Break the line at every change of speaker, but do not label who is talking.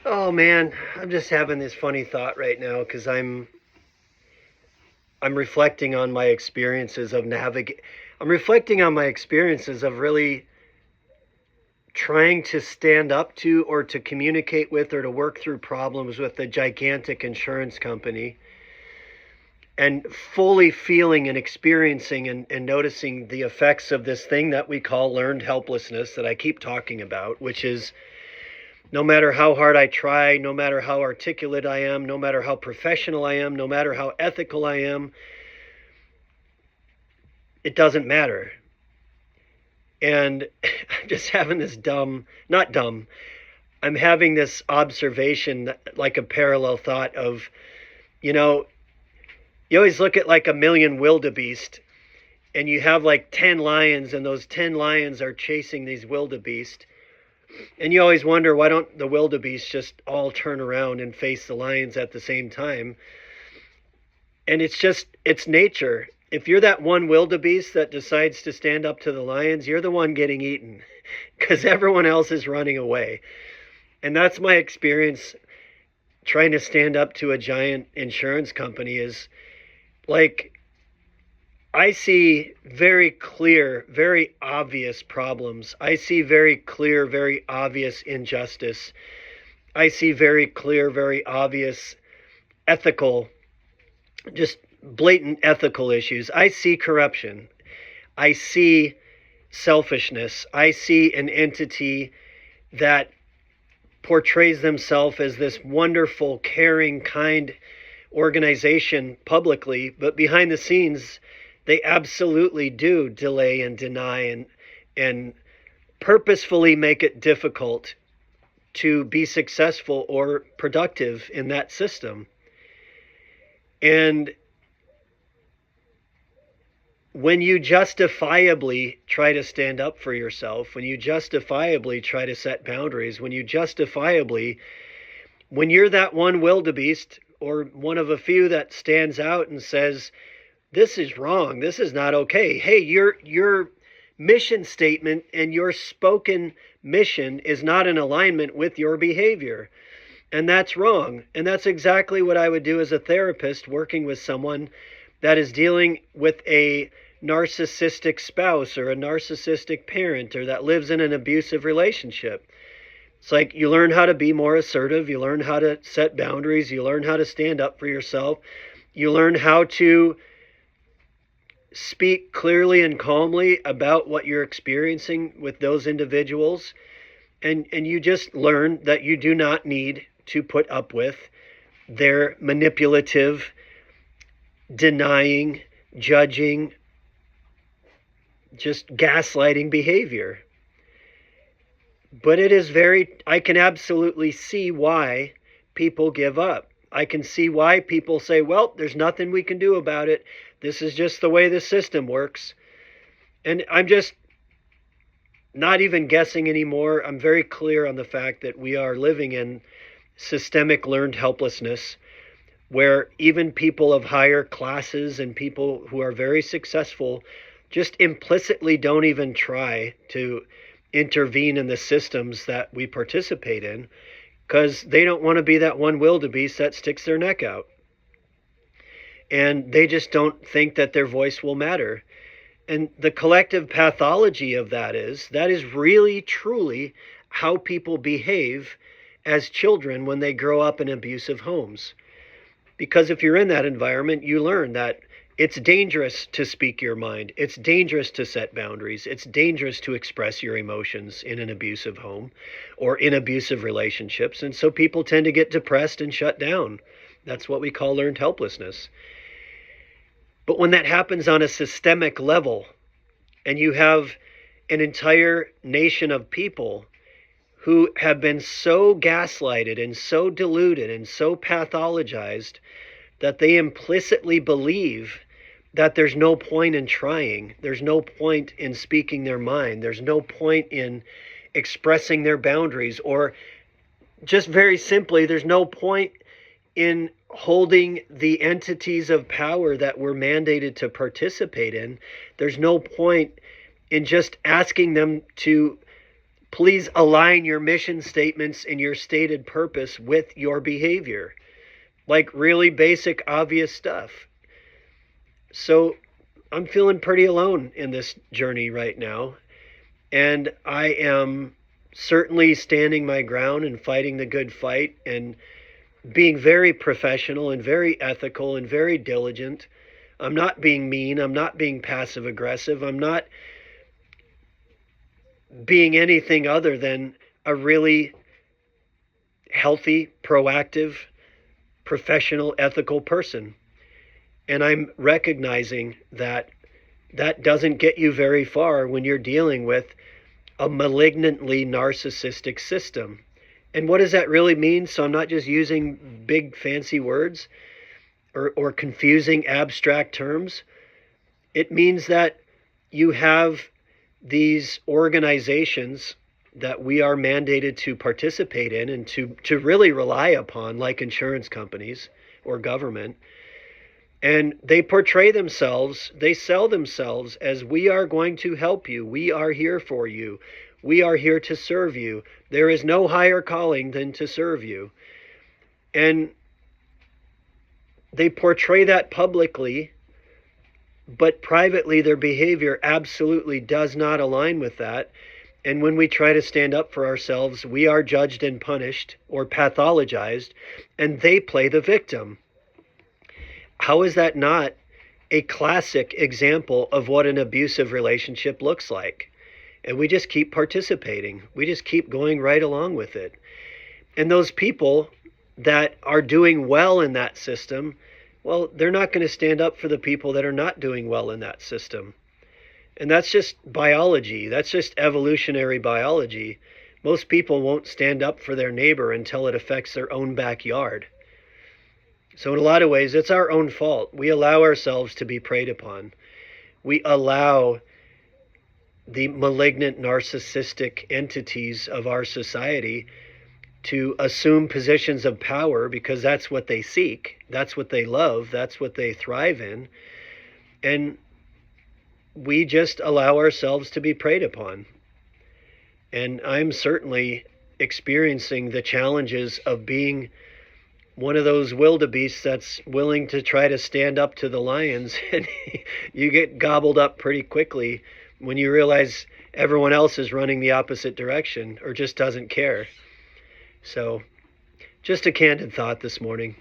Oh man, I'm just having this funny thought right now because I'm reflecting on my experiences of navigate. I'm reflecting on my experiences of really trying to stand up to or to communicate with or to work through problems with a gigantic insurance company and fully feeling and experiencing and noticing the effects of this thing that we call learned helplessness that I keep talking about, which is no matter how hard I try, no matter how articulate I am, no matter how professional I am, no matter how ethical I am, it doesn't matter. And I'm just having this not dumb, I'm having this observation, like a parallel thought of, you know, you always look at like a million wildebeest and you have like 10 lions and those 10 lions are chasing these wildebeest. And you always wonder, why don't the wildebeest just all turn around and face the lions at the same time? And it's nature. If you're that one wildebeest that decides to stand up to the lions, you're the one getting eaten because everyone else is running away. And that's my experience trying to stand up to a giant insurance company is like I see very clear, very obvious problems. I see very clear, very obvious injustice. I see very clear, very obvious ethical, just blatant ethical issues. I see corruption. I see selfishness. I see an entity that portrays themselves as this wonderful, caring, kind organization publicly, but behind the scenes, they absolutely do delay and deny and purposefully make it difficult to be successful or productive in that system. And when you justifiably try to stand up for yourself, when you justifiably try to set boundaries, when you're that one wildebeest or one of a few that stands out and says, this is wrong, this is not okay. Hey, your mission statement and your spoken mission is not in alignment with your behavior. And that's wrong. And that's exactly what I would do as a therapist working with someone that is dealing with a narcissistic spouse or a narcissistic parent or that lives in an abusive relationship. It's like you learn how to be more assertive, you learn how to set boundaries, you learn how to stand up for yourself, you learn how to speak clearly and calmly about what you're experiencing with those individuals. And you just learn that you do not need to put up with their manipulative, denying, judging, just gaslighting behavior. But I can absolutely see why people give up. I can see why people say, well, there's nothing we can do about it. This is just the way the system works. And I'm just not even guessing anymore. I'm very clear on the fact that we are living in systemic learned helplessness, where even people of higher classes and people who are very successful just implicitly don't even try to intervene in the systems that we participate in because they don't want to be that one wildebeest that sticks their neck out. And they just don't think that their voice will matter. And the collective pathology of that is really, truly how people behave as children when they grow up in abusive homes. Because if you're in that environment, you learn that it's dangerous to speak your mind. It's dangerous to set boundaries. It's dangerous to express your emotions in an abusive home or in abusive relationships. And so people tend to get depressed and shut down. That's what we call learned helplessness. But when that happens on a systemic level, and you have an entire nation of people who have been so gaslighted and so deluded and so pathologized that they implicitly believe that there's no point in trying, there's no point in speaking their mind, there's no point in expressing their boundaries, or just very simply, there's no point in holding the entities of power that we're mandated to participate in. There's no point in just asking them to Please align your mission statements and your stated purpose with your behavior. Like really basic, obvious stuff. So I'm feeling pretty alone in this journey right now. And I am certainly standing my ground and fighting the good fight and being very professional and very ethical and very diligent. I'm not being mean. I'm not being passive aggressive. I'm not being anything other than a really healthy, proactive, professional, ethical person. And I'm recognizing that that doesn't get you very far when you're dealing with a malignantly narcissistic system. And what does that really mean? So I'm not just using big fancy words or confusing abstract terms. It means that you have these organizations that we are mandated to participate in and to really rely upon, like insurance companies or government. And they portray themselves, they sell themselves as, we are going to help you. We are here for you. We are here to serve you. There is no higher calling than to serve you. And they portray that publicly, but privately their behavior absolutely does not align with that. And when we try to stand up for ourselves, we are judged and punished or pathologized, and they play the victim. How is that not a classic example of what an abusive relationship looks like? And we just keep participating. We just keep going right along with it. And those people that are doing well in that system, well, they're not going to stand up for the people that are not doing well in that system. And that's just biology. That's just evolutionary biology. Most people won't stand up for their neighbor until it affects their own backyard. So in a lot of ways, it's our own fault. We allow ourselves to be preyed upon. We allow the malignant narcissistic entities of our society to assume positions of power because that's what they seek. That's what they love. That's what they thrive in. And we just allow ourselves to be preyed upon. And I'm certainly experiencing the challenges of being one of those wildebeests that's willing to try to stand up to the lions, and you get gobbled up pretty quickly when you realize everyone else is running the opposite direction or just doesn't care. So, just a candid thought this morning.